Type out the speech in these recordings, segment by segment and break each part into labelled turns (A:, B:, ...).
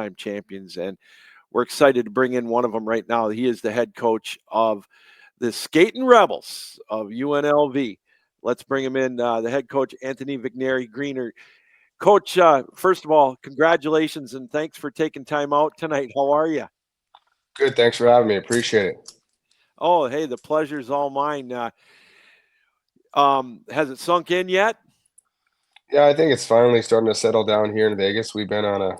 A: champions, and we're excited to bring in one of them right now. He is the head coach of the Skatin Rebels of UNLV. Let's bring him in, the head coach, Anthony Vignieri-Greener. Coach, first of all, congratulations and thanks for taking time out tonight. How are you?
B: Good. Thanks for having me. Appreciate it.
A: Oh, hey, the pleasure's all mine. Has it sunk in yet?
B: Yeah, I think it's finally starting to settle down here in Vegas. We've been on a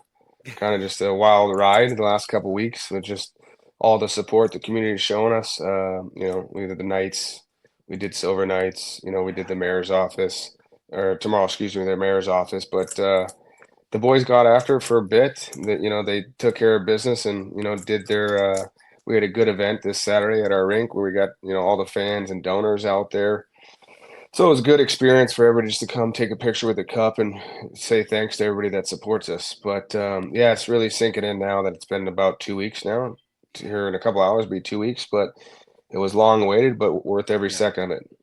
B: kind of just a wild ride the last couple weeks with just all the support the community is showing us. We did the nights, we did silver nights, we did the mayor's office, or tomorrow, excuse me, the mayor's office. But the boys got after it for a bit. That they took care of business and did their. We had a good event this Saturday at our rink where we got all the fans and donors out there. So it was a good experience for everybody just to come take a picture with the cup and say thanks to everybody that supports us. But yeah, it's really sinking in now that it's been about 2 weeks now. Here in a couple hours, be 2 weeks, but it was long awaited, but worth every
A: Yeah.
B: second of it.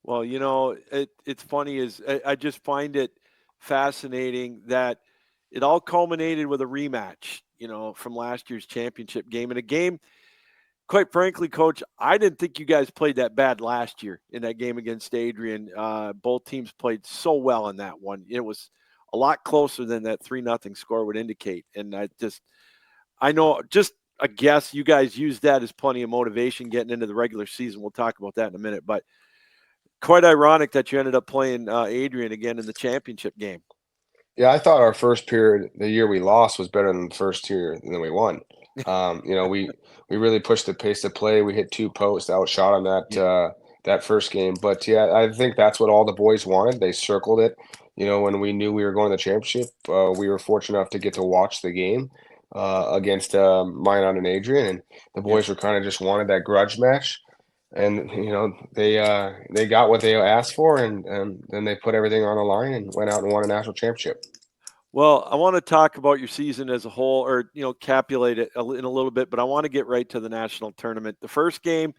A: Well, it's funny is I just find it fascinating that it all culminated with a rematch, from last year's championship game. And a game, quite frankly, Coach, I didn't think you guys played that bad last year in that game against Adrian. Both teams played so well in that one. It was a lot closer than that 3-0 score would indicate. And I know, just a guess, you guys used that as plenty of motivation getting into the regular season. We'll talk about that in a minute. But quite ironic that you ended up playing Adrian again in the championship game.
B: Yeah, I thought our first period, the year we lost, was better than the first year than we won. We really pushed the pace of play. We hit two posts, outshot on
A: Yeah.
B: that first game. But yeah, I think that's what all the boys wanted. They circled it. When we knew we were going to the championship, we were fortunate enough to get to watch the game against Minot and Adrian, and the
A: Yeah.
B: boys were kind of just wanted that grudge match. And they got what they asked for, and then they put everything on the line and went out and won a national championship.
A: Well, I want to talk about your season as a whole, or capulate it in a little bit, but I want to get right to the national tournament. The first game.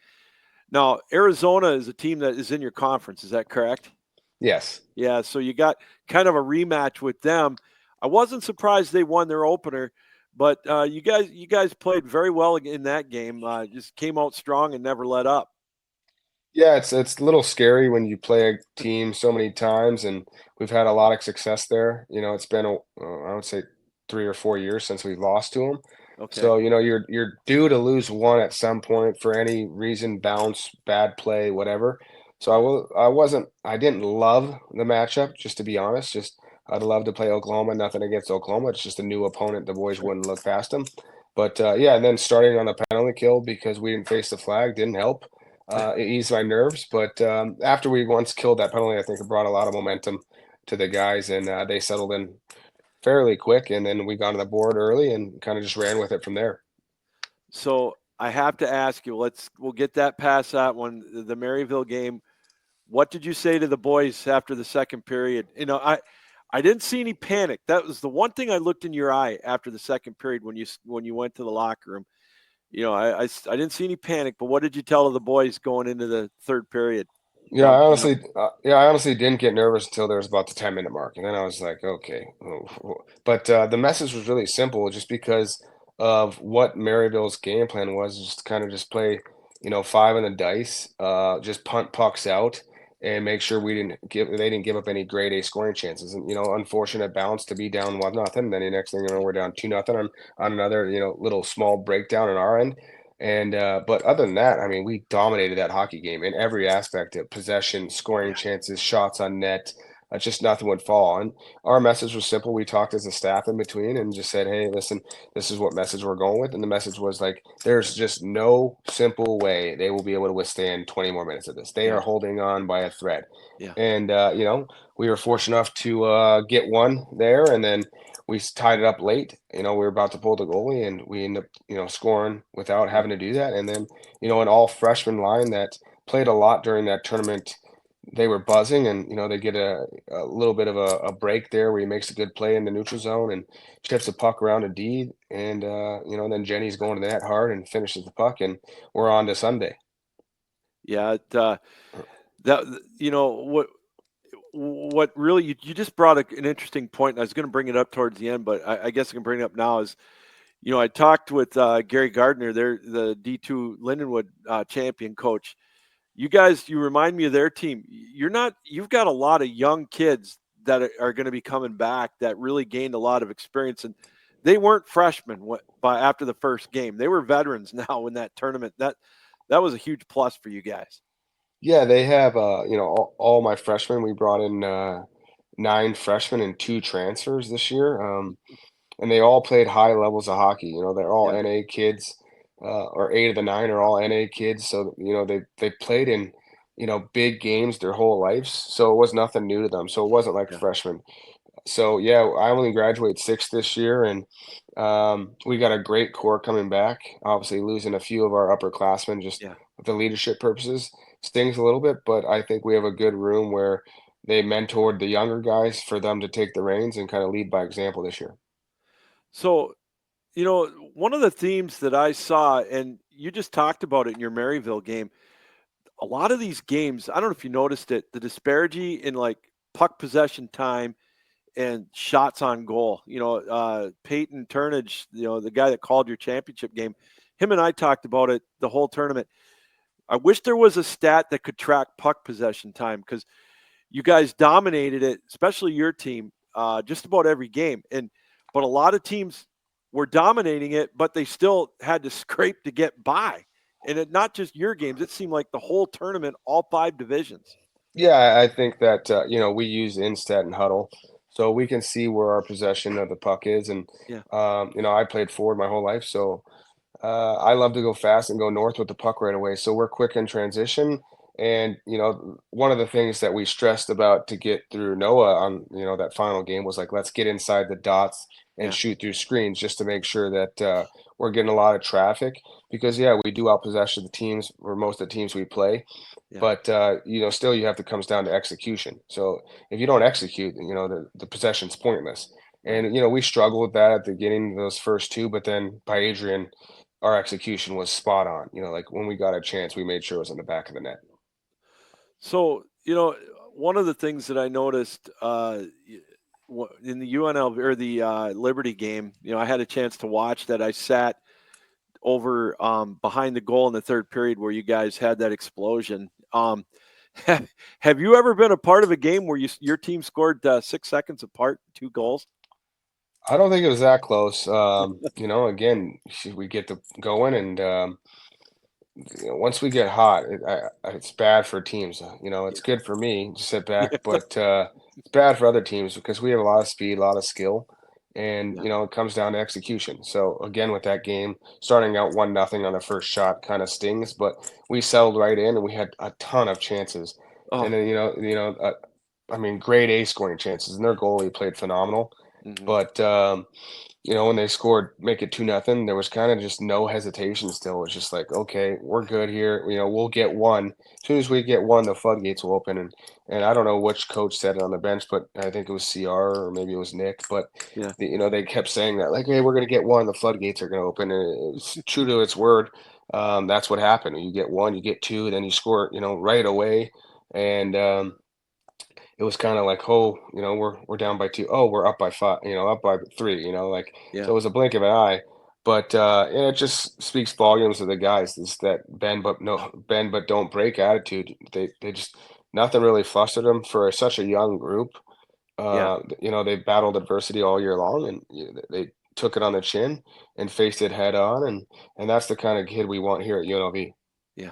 A: Now, Arizona is a team that is in your conference. Is that correct?
B: Yes.
A: Yeah. So you got kind of a rematch with them. I wasn't surprised they won their opener, but you guys played very well in that game. Just came out strong and never let up.
B: Yeah, it's a little scary when you play a team so many times, and we've had a lot of success there. It's been I would say 3 or 4 years since we lost to them.
A: Okay.
B: So you're due to lose one at some point for any reason, bounce, bad play, whatever. So
A: Yeah.
B: I didn't love the matchup, just to be honest. Just I'd love to play Oklahoma. Nothing against Oklahoma. It's just a new opponent. The boys
A: Sure.
B: wouldn't look past them. But yeah, and then starting on the penalty kill because we didn't face the flag didn't help. It eased my nerves, but after we once killed that penalty, I think it brought a lot of momentum to the guys, and they settled in fairly quick. And then we got on the board early and kind of just ran with it from there.
A: So I have to ask you. We'll get that past that one. The Maryville game. What did you say to the boys after the second period? I didn't see any panic. That was the one thing I looked in your eye after the second period when you went to the locker room. I didn't see any panic. But what did you tell the boys going into the third period?
B: Yeah,
A: Down 2-0.
B: I honestly didn't get nervous until there was about the 10-minute mark, and then I was like, okay. But the message was really simple, just because of what Maryville's game plan was, just to kind of just play, five in the dice, just punt pucks out, and make sure they didn't give up any grade A scoring chances. And unfortunate bounce to be down 1-0. Then the next thing you know, we're down 2-0 on another little small breakdown on our end. And but other than that, I mean, we dominated that hockey game in every aspect of possession, scoring
A: Yeah.
B: chances, shots on net. Just nothing would fall. And our message was simple. We talked as a staff in between and just said, "Hey, listen, this is what message we're going with." And the message was like, "There's just no simple way they will be able to withstand 20 more minutes of this. They are
A: Yeah.
B: holding on by a thread."
A: Yeah.
B: And we were fortunate enough to get one there, and then we tied it up late. We were about to pull the goalie, and we ended up, scoring without
A: Yeah.
B: having to do that. And then, an all freshman line that played a lot during that tournament, they were buzzing, and they get a little bit of a break there where he makes a good play in the neutral zone and chips the puck around a D, and then Jenny's going to the net hard and finishes the puck, and we're on to Sunday.
A: Yeah. That what what really you just brought an interesting point. And I was going to bring it up towards the end, but I guess I can bring it up now. Is I talked with Gary Gardner, they're the D2 Lindenwood champion coach. You guys, you remind me of their team. You've got a lot of young kids that are going to be coming back that really gained a lot of experience, and they weren't freshmen by after the first game. They were veterans now in that tournament. That was a huge plus for you guys.
B: Yeah, they have, all my freshmen. We brought in 9 freshmen and 2 transfers this year, and they all played high levels of hockey. They're all
A: Yeah,
B: NA kids, or 8 of the 9 are all NA kids. So, they played in, big games their whole lives. So it was nothing new to them. So it wasn't like
A: yeah,
B: freshmen. So yeah, I only graduate 6 this year, and we got a great core coming back. Obviously, losing a few of our upperclassmen just
A: yeah.
B: for leadership purposes stings a little bit, but I think we have a good room where they mentored the younger guys for them to take the reins and kind of lead by example this year.
A: So one of the themes that I saw, and you just talked about it in your Maryville game. A lot of these games, I don't know if you noticed it, the disparity in like puck possession time and shots on goal. Peyton Turnage, the guy that called your championship game, him and I talked about it the whole tournament. I wish there was a stat that could track puck possession time because you guys dominated it, especially your team, just about every game. But a lot of teams were dominating it, but they still had to scrape to get by. And not just your games; it seemed like the whole tournament, all 5 divisions.
B: Yeah, I think that we use Instat and Huddle, so we can see where our possession of the puck is, and
A: Yeah,
B: I played forward my whole life, so I love to go fast and go north with the puck right away. So we're quick in transition. And, one of the things that we stressed about to get through Noah on, that final game was like, let's get inside the dots and
A: yeah,
B: shoot through screens just to make sure that we're getting a lot of traffic. Because, yeah, we do outpossession the teams or most of the teams we play.
A: yeah,
B: But, still you have to comes down to execution. So if you don't execute, the possession's pointless.
A: right.
B: And, we struggled with that at the beginning of those first 2, but then by Adrian, our execution was spot on. Like when we got a chance, we made sure it was in the back of the net.
A: So one of the things that I noticed in the UNLV or the Liberty game, I had a chance to watch that. I sat over behind the goal in the third period where you guys had that explosion. Have you ever been a part of a game where your team scored 6 seconds apart, 2 goals?
B: I don't think it was that close. Again, we get to going, and once we get hot, it's bad for teams. It's
A: Yeah,
B: good for me to sit back, but it's bad for other teams because we have a lot of speed, a lot of skill, and
A: yeah.
B: it comes down to execution. So again, with that game, starting out 1-0 on the first shot kind of stings, but we settled right in, and we had a ton of chances. And
A: Oh,
B: then I mean, grade A scoring chances, and their goalie played phenomenal.
A: hmm,
B: But when they scored, make it 2-0, there was kind of just no hesitation still. It was just like, okay, we're good here. We'll get one. As soon as we get one, the floodgates will open. And I don't know which coach said it on the bench, but I think it was CR or maybe it was Nick. But
A: yeah,
B: they kept saying that, like, hey, we're gonna get one, the floodgates are gonna open. And it was true to its word. That's what happened. You get one, you get two, then you score, right away. And it was kind of like, oh, we're down by 2. Oh, we're up by 5, up by 3, like, so
A: yeah,
B: it was a blink of an eye. But and it just speaks volumes of the guys. Is that bend but don't break attitude. They just nothing really flustered them for such a young group.
A: yeah,
B: They battled adversity all year long, and they took it on the chin and faced it head on, and that's the kind of kid we want here at UNLV.
A: yeah.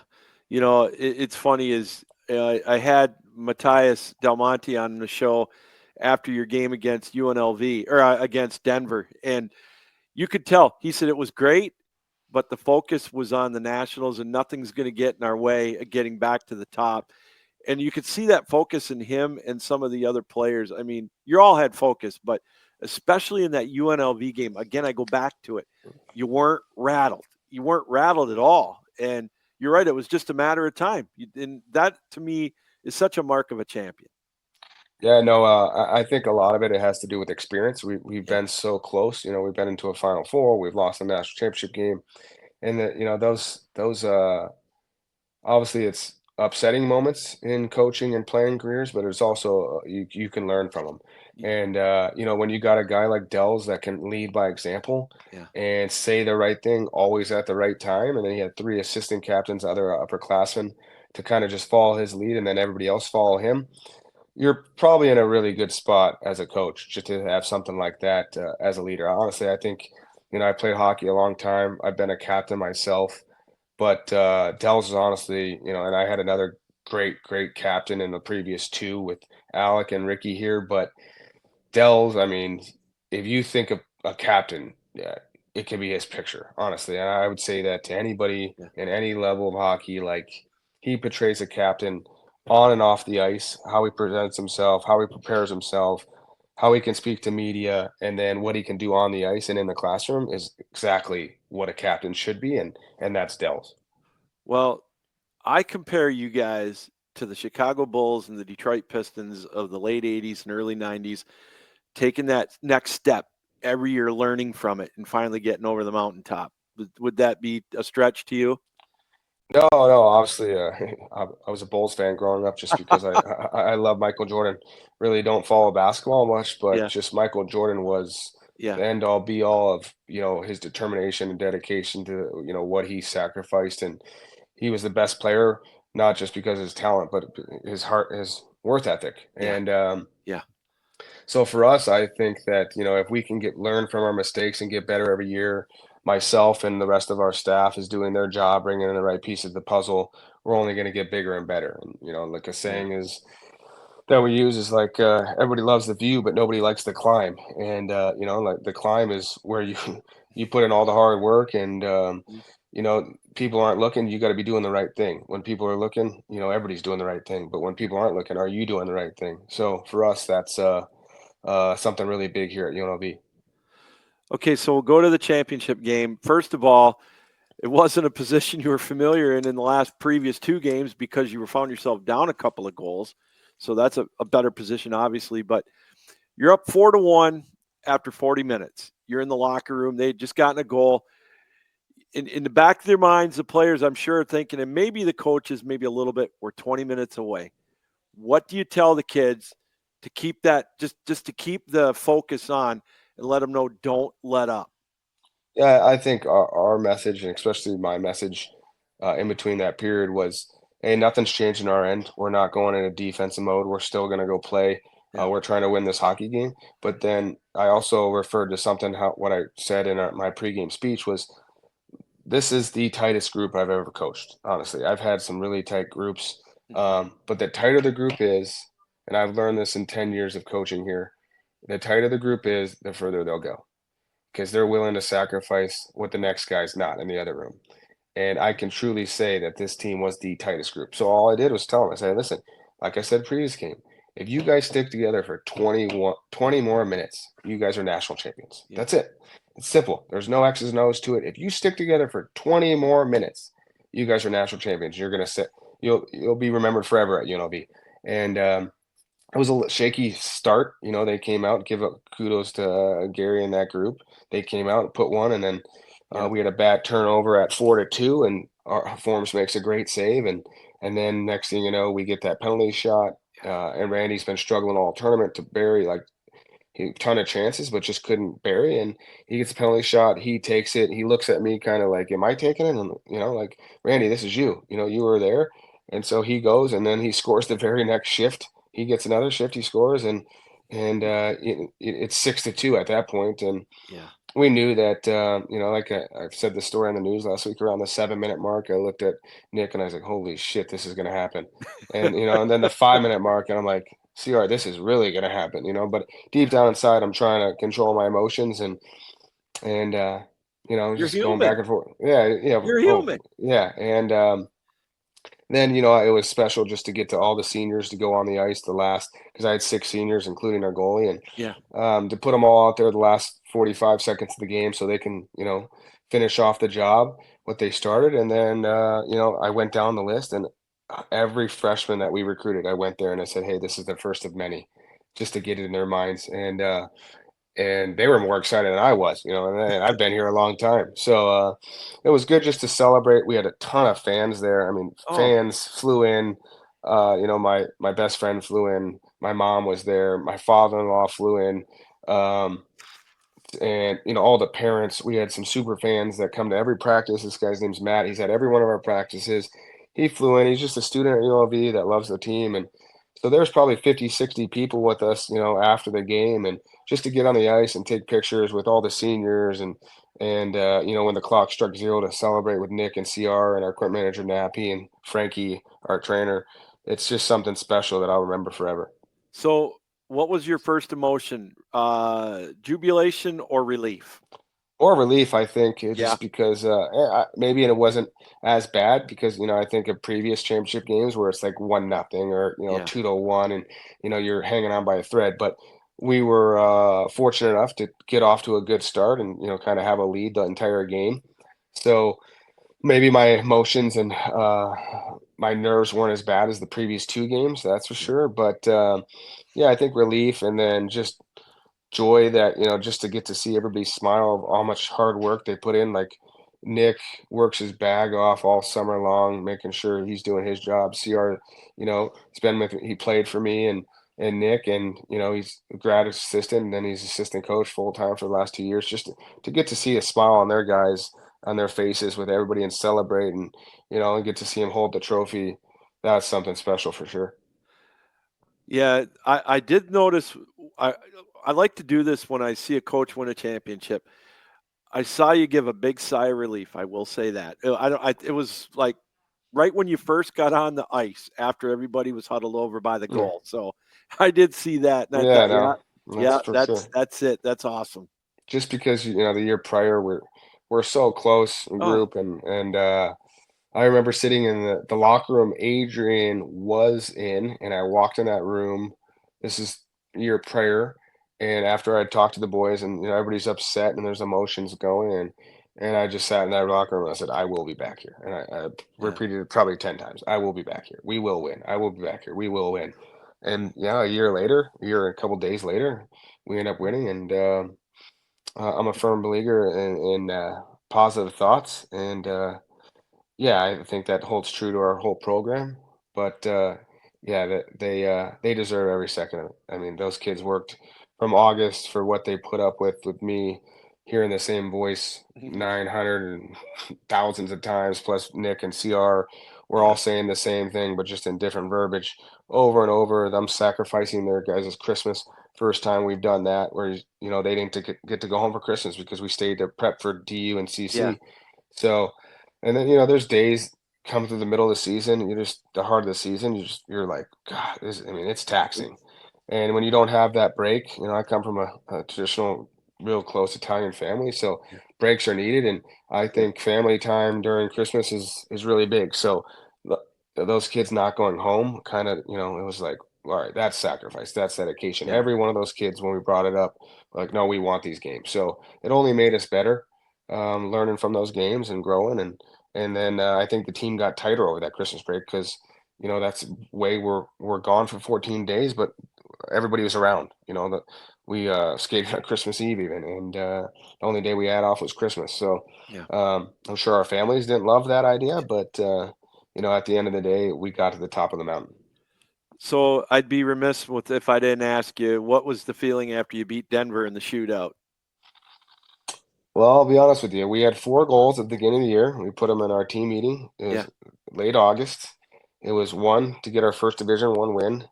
A: It's funny is I had Matthias Del Monte on the show after your game against UNLV or against Denver, and you could tell he said it was great, but the focus was on the Nationals, and nothing's going to get in our way of getting back to the top. And you could see that focus in him and some of the other players. I mean, you all had focus, but especially in that UNLV game, again, I go back to it. You weren't rattled. You weren't rattled at all. And you're right. It was just a matter of time. And that to me is such a mark of a champion.
B: Yeah, no, I think a lot of it has to do with experience. We've
A: Yeah.
B: been so close. We've been into a Final Four. We've lost a national championship game, and those obviously it's upsetting moments in coaching and playing careers, but it's also you can learn from them.
A: Y-
B: And when you got a guy like Dells that can lead by example
A: Yeah.
B: and say the right thing always at the right time, and then he had three assistant captains, other upperclassmen, to kind of just follow his lead, and then everybody else follow him. You're probably in a really good spot as a coach just to have something like that as a leader. Honestly, I think I played hockey a long time. I've been a captain myself. But Dells is honestly, and I had another great captain in the previous two with Alec and Ricky here. But Dells, I mean, if you think of a captain, yeah, it could be his picture, honestly. And I would say that to anybody
A: Yeah.
B: in any level of hockey, like he portrays a captain on and off the ice, how he presents himself, how he prepares himself, how he can speak to media, and then what he can do on the ice and in the classroom is exactly what a captain should be, and that's Dells.
A: Well, I compare you guys to the Chicago Bulls and the Detroit Pistons of the late 80s and early 90s, taking that next step every year, learning from it, and finally getting over the mountaintop. Would that be a stretch to you?
B: No, obviously, I was a Bulls fan growing up just because I love Michael Jordan. Really don't follow basketball much, but
A: Yeah.
B: just Michael Jordan was
A: Yeah.
B: the end all be all of, his determination and dedication to, what he sacrificed. And he was the best player, not just because of his talent, but his heart, his worth ethic.
A: Yeah.
B: And
A: Yeah.
B: so for us, I think that, if we can learn from our mistakes and get better every year, myself and the rest of our staff is doing their job, bringing in the right piece of the puzzle, we're only going to get bigger and better. And, like a
A: Yeah.
B: saying is that we use is like, everybody loves the view, but nobody likes the climb. And, like the climb is where you, you put in all the hard work and,
A: Mhm.
B: people aren't looking, you got to be doing the right thing. When people are looking, everybody's doing the right thing. But when people aren't looking, are you doing the right thing? So for us, that's, something really big here at UNLV.
A: Okay, so we'll go to the championship game. First of all, it wasn't a position you were familiar in the last previous two games because you were found yourself down a couple of goals. So that's a better position, obviously. But you're up 4-1 after 40 minutes. You're in the locker room. They had just gotten a goal. In the back of their minds, the players, I'm sure, are thinking, and maybe the coaches, maybe a little bit, we're 20 minutes away. What do you tell the kids to keep that, just to keep the focus on and let them know don't let up?
B: Yeah, I think our message, and especially my message, in between that period was, hey, nothing's changed in our end. We're not going in a defensive mode. We're still going to go play.
A: Yeah.
B: We're trying to win this hockey game. But then I also referred to something, what I said in my pregame speech was, this is the tightest group I've ever coached. Honestly, I've had some really tight groups,
A: Mhm.
B: but the tighter the group is, and I've learned this in 10 years of coaching here, the tighter the group is, the further they'll go because they're willing to sacrifice what the next guy's not in the other room. And I can truly say that this team was the tightest group. So all I did was tell them, I said, listen, like I said previous game, if you guys stick together for 20 more minutes, you guys are national champions.
A: Yeah.
B: That's it. It's simple. There's no X's and O's to it. If you stick together for 20 more minutes, you guys are national champions. You're gonna sit. You'll be remembered forever at UNLV. And it was a shaky start. They came out, give up kudos to Gary and that group. They came out and put one, and then
A: Yeah.
B: we had a bad turnover at 4-2, and our Forms makes a great save, and then next thing you know, we get that penalty shot. And Randy's been struggling all tournament to bury like a ton of chances, but just couldn't bury. And he gets a penalty shot. He takes it. He looks at me kind of like, "Am I taking it?" And like Randy, this is you. You were there. And so he goes, and then he scores the very next shift. He gets another shift. He scores, and it's 6-2 at that point. And
A: Yeah.
B: we knew that, like I've said the story on the news last week around the 7-minute mark. I looked at Nick and I was like, "Holy shit, this is going to happen!" And and then the 5-minute mark, and I'm like, "CR, this is really going to happen," But deep down inside, I'm trying to control my emotions and
A: You're
B: just going back
A: human.
B: and forth. Yeah, yeah.
A: You're
B: Oh,
A: human.
B: yeah. And then it was special just to get to all the seniors to go on the ice the last because I had 6 seniors, including our goalie, and
A: Yeah.
B: to put them all out there the last 45 seconds of the game so they can finish off the job what they started. And then I went down the list, and every freshman that we recruited, I went there and I said, hey, this is the first of many, just to get it in their minds. And and they were more excited than I was, and I've been here a long time. So it was good just to celebrate. We had a ton of fans there. I mean,
A: Oh,
B: fans flew in. My best friend flew in. My mom was there. My father-in-law flew in. Um, and all the parents, we had some super fans that come to every practice. This guy's name's Matt. He's at every one of our practices. He flew in. He's just a student at UNLV that loves the team. And so there's probably 50, 60 people with us, after the game, and just to get on the ice and take pictures with all the seniors, and when the clock struck zero, to celebrate with Nick and CR and our equipment manager Nappy and Frankie, our trainer. It's just something special that I'll remember forever.
A: so what was your first emotion? Jubilation or relief?
B: Or relief, I think,
A: Yeah,
B: just because maybe it wasn't as bad because I think of previous championship games where it's like 1-0 or
A: yeah,
B: 2-1, and you're hanging on by a thread. But we were fortunate enough to get off to a good start and kind of have a lead the entire game. So maybe my emotions and my nerves weren't as bad as the previous two games, that's for
A: yeah,
B: sure. But yeah, I think relief, and then just joy that just to get to see everybody smile of how much hard work they put in. Like Nick works his bag off all summer long, making sure he's doing his job. CR, it's been with he played for me and Nick, and he's a grad assistant, and then he's assistant coach full time for the last 2 years. Just to get to see a smile on their guys, on their faces with everybody, and celebrate, and get to see him hold the trophy. That's something special for sure.
A: yeah. I did notice. I I like to do this when I see a coach win a championship. I saw you give a big sigh of relief. I will say that. I don't. It was like right when you first got on the ice after everybody was huddled over by the
B: Yeah,
A: goal. So I did see that, and I
B: yeah,
A: thought, yeah,
B: no, that's
A: yeah,
B: for sure.
A: that's it. That's awesome.
B: Just because the year prior we're so close in
A: Oh,
B: group, and I remember sitting in the locker room Adrian was in, and I walked in that room. This is year prior, and after I talked to the boys, and everybody's upset and there's emotions going, and I just sat in that locker room and I said, I will be back here. And I
A: yeah,
B: repeated it probably 10 times. I will be back here. We will win. I will be back here. We will win. And yeah, a year later, a couple days later, we end up winning. And I'm a firm believer in positive thoughts, and yeah, I think that holds true to our whole program. But yeah, they deserve every second of it. I mean, those kids worked from August for what they put up with me hearing the same voice 900 and thousands of times, plus Nick and CR were
A: yeah,
B: all saying the same thing, but just in different verbiage over and over. Them sacrificing their guys' Christmas. First time we've done that, where they didn't get to go home for Christmas because we stayed to prep for DU and
A: yeah,
B: CC. So, and then there's days come through the middle of the season, you're just the heart of the season, you're like, God, I mean, it's taxing. And when you don't have that break, I come from a traditional, real close Italian family, so
A: yeah,
B: breaks are needed, and I
A: yeah,
B: think family time during Christmas is really big. So those kids not going home, kind of, it was like, all right, that's sacrifice, that's dedication.
A: yeah.
B: Every one of those kids, when we brought it up, like, no, we want these games. So it only made us better, learning from those games and growing, and then I think the team got tighter over that Christmas break because that's way we're gone for 14 days, but everybody was around. We skated on Christmas Eve even, and the only day we had off was Christmas. So
A: Yeah.
B: I'm sure our families didn't love that idea, but at the end of the day, we got to the top of the mountain.
A: So I'd be remiss with if I didn't ask you what was the feeling after you beat Denver in the shootout.
B: Well, I'll be honest with you. We had 4 goals at the beginning of the year. We put them in our team meeting. It
A: Yeah,
B: was late August. It was one to get our first Division One win.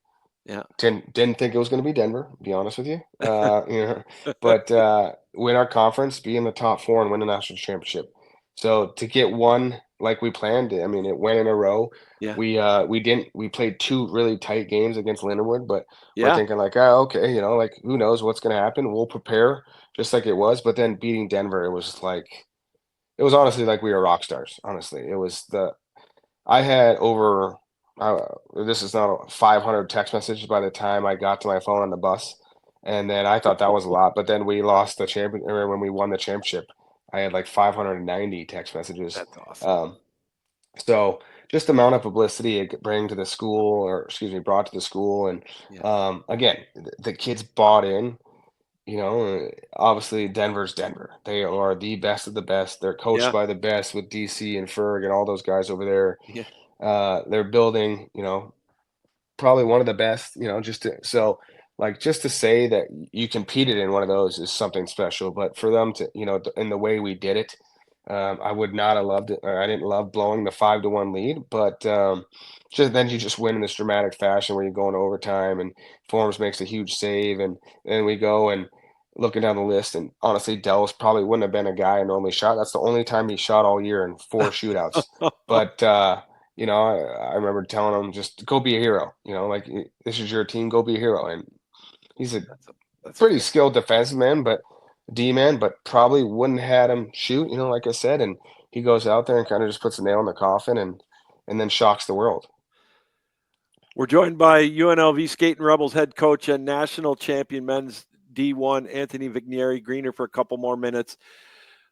A: yeah,
B: Didn't think it was going to be Denver, to be honest with you. But win our conference, be in the top four, and win the national championship. So to get one like we planned, I mean, it went in a row.
A: yeah,
B: We didn't we played 2 really tight games against Lindenwood, but we're
A: yeah,
B: thinking like, oh, okay, like who knows what's going to happen? We'll prepare just like it was. But then beating Denver, it was honestly like we were rock stars. Honestly, it was the I had over, this is not 500 text messages by the time I got to my phone on the bus, and then I thought that was a lot. But then we lost the champion, or when we won the championship, I had like 590 text messages.
A: that's awesome.
B: Um, so just the amount of publicity it could bring to the school, or excuse me, brought to the school, and
A: Yeah,
B: again, the kids bought in, obviously Denver's Denver. They are the best of the best. They're coached
A: Yeah.
B: by the best with DC and Ferg and all those guys over there.
A: Yeah.
B: They're building, probably one of the best, just to say that you competed in one of those is something special. But for them to, in the way we did it, I would not have loved it. Or I didn't love blowing the 5-1 lead, but just then you just win in this dramatic fashion where you go into overtime and Forms makes a huge save, and then we go and looking down the list, and honestly, Dells probably wouldn't have been a guy I normally shot. That's the only time he shot all year in 4 shootouts. But I remember telling him just go be a hero. Like this is your team, go be a hero. And he's a
A: That's
B: pretty
A: fantastic.
B: skilled defensive man, but D-man, but probably wouldn't had him shoot. Like I said, and he goes out there and kind of just puts a nail in the coffin and then shocks the world.
A: We're joined by UNLV Skatin Rebels head coach and national champion men's D1 Anthony Vignieri-Greener for a couple more minutes.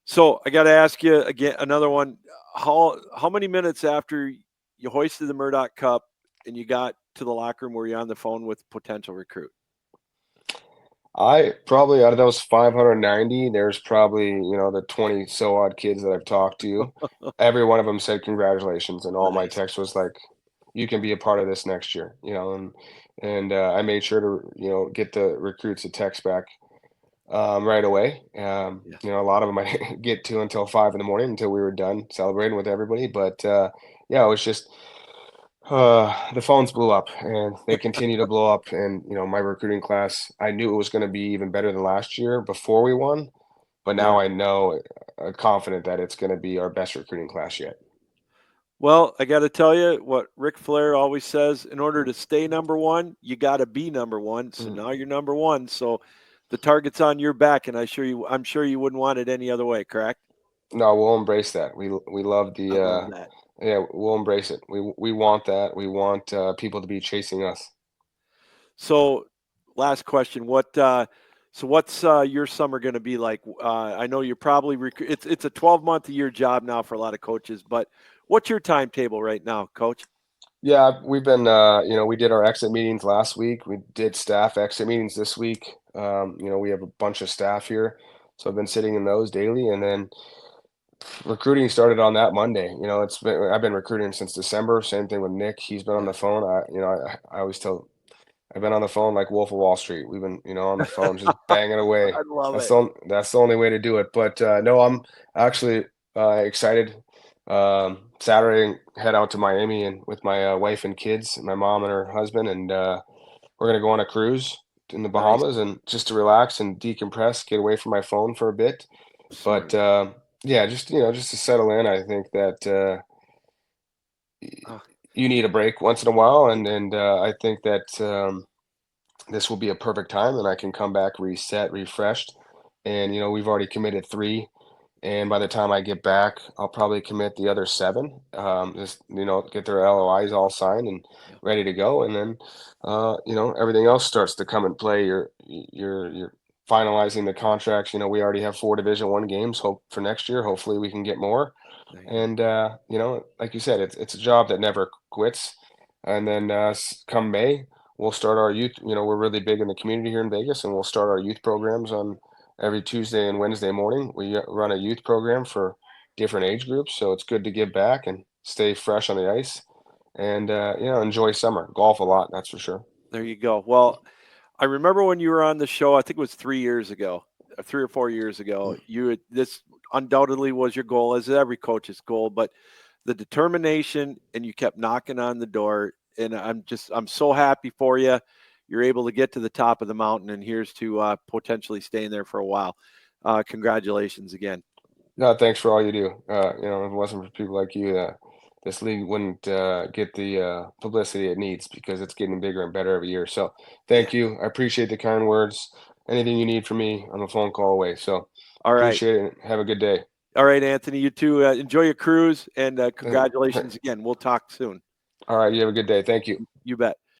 A: So I got to ask you again another one. How many minutes after you hoisted the Murdoch Cup and you got to the locker room were you on the phone with potential recruit?
B: I probably out of those 590, there's probably, the 20 so odd kids that I've talked to. Every one of them said congratulations, and all my
A: Nice.
B: text was like, you can be a part of this next year, and I made sure to, get the recruits a text back right away.
A: Yeah.
B: A lot of them I didn't get to until 5 in the morning until we were done celebrating with everybody. But yeah, it was just the phones blew up and they continue to blow up. And my recruiting class, I knew it was going to be even better than last year before we won, but
A: Yeah.
B: now I know, confident that it's going to be our best recruiting class yet.
A: Well, I got to tell you what Ric Flair always says: in order to stay number one, you got to be number one. So
B: Mhm.
A: now you're number one. So the target's on your back, and I'm sure you wouldn't want it any other way. Correct?
B: No, we'll embrace that. We love
A: I
B: the
A: love that.
B: yeah, we'll embrace it. We want that. We want people to be chasing us.
A: So, last question: what's your summer going to be like? I know you're probably it's a 12-month a year job now for a lot of coaches, but what's your timetable right now, Coach?
B: Yeah, we've been, we did our exit meetings last week. We did staff exit meetings this week. We have a bunch of staff here, so I've been sitting in those daily, and then recruiting started on that Monday. I've been recruiting since December. Same thing with Nick. He's been on
A: Yeah,
B: the phone. I always tell I've been on the phone like Wolf of Wall Street. We've been, on the phone just banging away.
A: I love
B: That's
A: it.
B: the only way to do it. But no, I'm actually excited. Saturday, head out to Miami and with my wife and kids, my mom and her husband, and we're gonna go on a cruise in the
A: Nice,
B: Bahamas and just to relax and decompress, get away from my phone for a bit. But
A: smart.
B: yeah, just to settle in. I think that
A: Uh,
B: you need a break once in a while, and I think that. This will be a perfect time and I can come back reset, refreshed. And we've already committed 3, and by the time I get back, I'll probably commit the other 7. Just get their LOIs all signed and
A: yeah,
B: ready to go, and then everything else starts to come and play. You're finalizing the contracts. We already have 4 Division 1 games. Hope for next year. Hopefully, we can get more.
A: there you go.
B: And like you said, it's a job that never quits. And then come May, we'll start our youth. We're really big in the community here in Vegas, and we'll start our youth programs on every Tuesday and Wednesday morning. We run a youth program for different age groups, so it's good to give back and stay fresh on the ice, and enjoy summer. Golf a lot, that's for sure.
A: There you go. Well, I remember when you were on the show. I think it was 3 years ago, 3 or 4 years ago. This undoubtedly was your goal, as every coach's goal, but the determination, and you kept knocking on the door. And I'm so happy for you. You're able to get to the top of the mountain, and here's to potentially staying there for a while. Congratulations again.
B: No, thanks for all you do. If it wasn't for people like you, this league wouldn't get the publicity it needs because it's getting bigger and better every year. So
A: Yeah.
B: thank you. I appreciate the kind words. Anything you need from me, I'm a phone call away. So
A: All right.
B: appreciate it. Have a good day.
A: All right, Anthony. You too. Enjoy your cruise, and congratulations again. We'll talk soon.
B: All right, you have a good day. Thank you.
A: You bet.